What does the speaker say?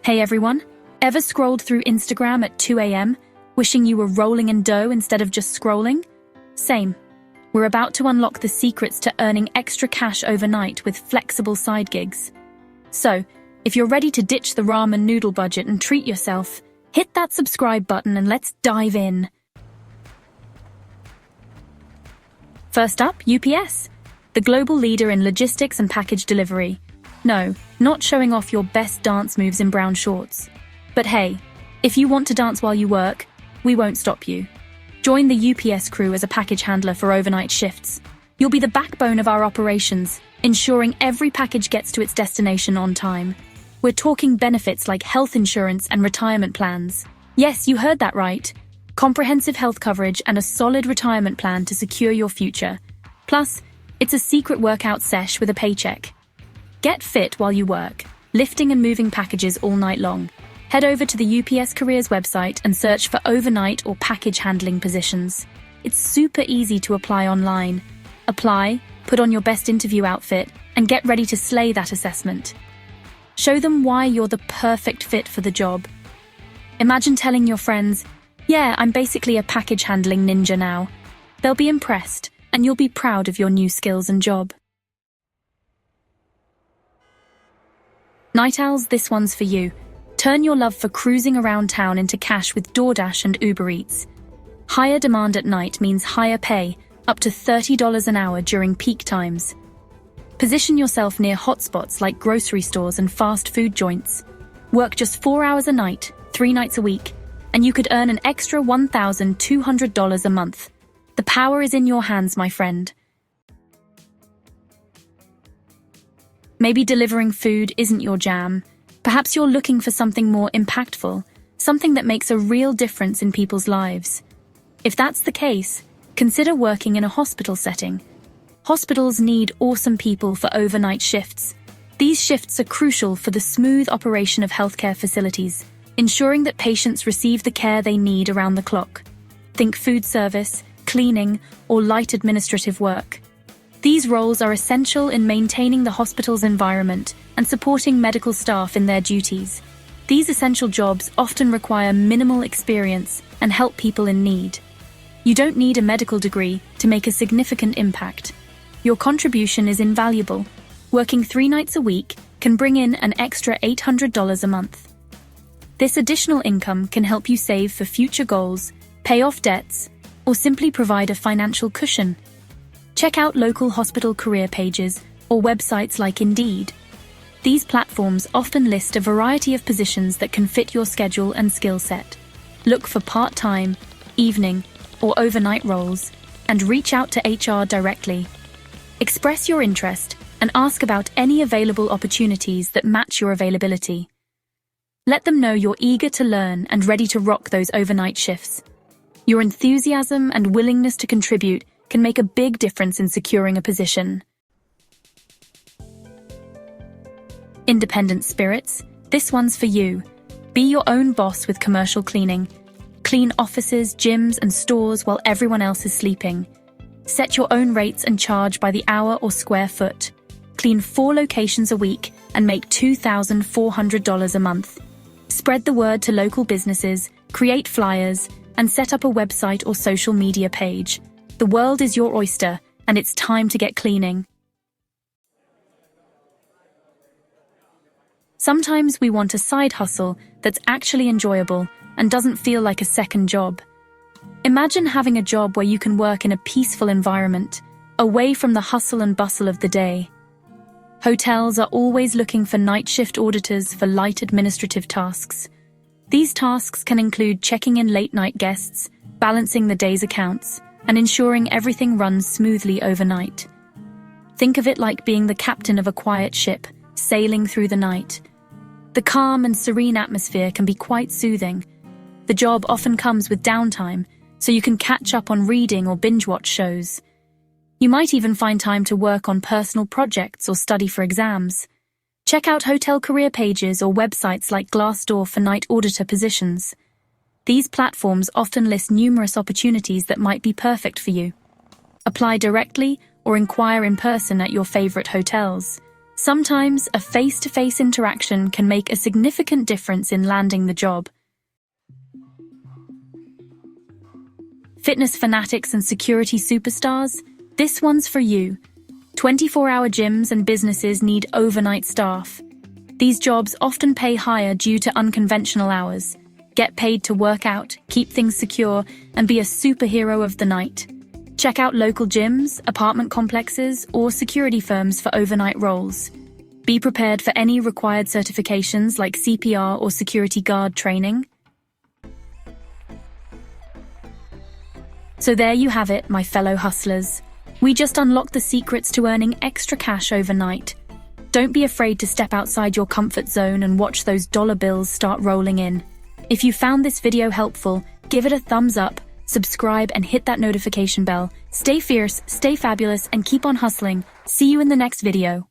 Hey everyone, ever scrolled through Instagram at 2 a.m., wishing you were rolling in dough instead of just scrolling? Same. We're about to unlock the secrets to earning extra cash overnight with flexible side gigs. So, if you're ready to ditch the ramen noodle budget and treat yourself, hit that subscribe button and let's dive in. First up, UPS, the global leader in logistics and package delivery. No, not showing off your best dance moves in brown shorts. But hey, if you want to dance while you work, we won't stop you. Join the UPS crew as a package handler for overnight shifts. You'll be the backbone of our operations, ensuring every package gets to its destination on time. We're talking benefits like health insurance and retirement plans. Yes, you heard that right. Comprehensive health coverage and a solid retirement plan to secure your future. Plus, it's a secret workout sesh with a paycheck. Get fit while you work, lifting and moving packages all night long. Head over to the UPS Careers website and search for overnight or package handling positions. It's super easy to apply online. Apply, put on your best interview outfit, and get ready to slay that assessment. Show them why you're the perfect fit for the job. Imagine telling your friends, "Yeah, I'm basically a package handling ninja now." They'll be impressed, and you'll be proud of your new skills and job. Night owls, this one's for you. Turn your love for cruising around town into cash with DoorDash and Uber Eats. Higher demand at night means higher pay, up to $30 an hour during peak times. Position yourself near hotspots like grocery stores and fast food joints. Work just 4 hours a night, 3 nights a week, and you could earn an extra $1,200 a month. The power is in your hands, my friend. Maybe delivering food isn't your jam. Perhaps you're looking for something more impactful, something that makes a real difference in people's lives. If that's the case, consider working in a hospital setting. Hospitals need awesome people for overnight shifts. These shifts are crucial for the smooth operation of healthcare facilities, ensuring that patients receive the care they need around the clock. Think food service, cleaning, or light administrative work. These roles are essential in maintaining the hospital's environment and supporting medical staff in their duties. These essential jobs often require minimal experience and help people in need. You don't need a medical degree to make a significant impact. Your contribution is invaluable. Working 3 nights a week can bring in an extra $800 a month. This additional income can help you save for future goals, pay off debts, or simply provide a financial cushion. Check out local hospital career pages or websites like Indeed. These platforms often list a variety of positions that can fit your schedule and skill set. Look for part-time, evening, or overnight roles, and reach out to HR directly. Express your interest and ask about any available opportunities that match your availability. Let them know you're eager to learn and ready to rock those overnight shifts. Your enthusiasm and willingness to contribute can make a big difference in securing a position. Independent spirits, this one's for you. Be your own boss with commercial cleaning. Clean offices, gyms, and stores while everyone else is sleeping. Set your own rates and charge by the hour or square foot. Clean 4 locations a week and make $2,400 a month. Spread the word to local businesses, create flyers, and set up a website or social media page. The world is your oyster, and it's time to get cleaning. Sometimes we want a side hustle that's actually enjoyable and doesn't feel like a second job. Imagine having a job where you can work in a peaceful environment, away from the hustle and bustle of the day. Hotels are always looking for night shift auditors for light administrative tasks. These tasks can include checking in late-night guests, balancing the day's accounts, and ensuring everything runs smoothly overnight. Think of it like being the captain of a quiet ship, sailing through the night. The calm and serene atmosphere can be quite soothing. The job often comes with downtime, so you can catch up on reading or binge-watch shows. You might even find time to work on personal projects or study for exams. Check out hotel career pages or websites like Glassdoor for night auditor positions. These platforms often list numerous opportunities that might be perfect for you. Apply directly or inquire in person at your favorite hotels. Sometimes a face-to-face interaction can make a significant difference in landing the job. Fitness fanatics and security superstars, this one's for you. 24-hour gyms and businesses need overnight staff. These jobs often pay higher due to unconventional hours. Get paid to work out, keep things secure, and be a superhero of the night. Check out local gyms, apartment complexes, or security firms for overnight roles. Be prepared for any required certifications like CPR or security guard training. So there you have it, my fellow hustlers. We just unlocked the secrets to earning extra cash overnight. Don't be afraid to step outside your comfort zone and watch those dollar bills start rolling in. If you found this video helpful, give it a thumbs up, subscribe, and hit that notification bell. Stay fierce, stay fabulous, and keep on hustling. See you in the next video.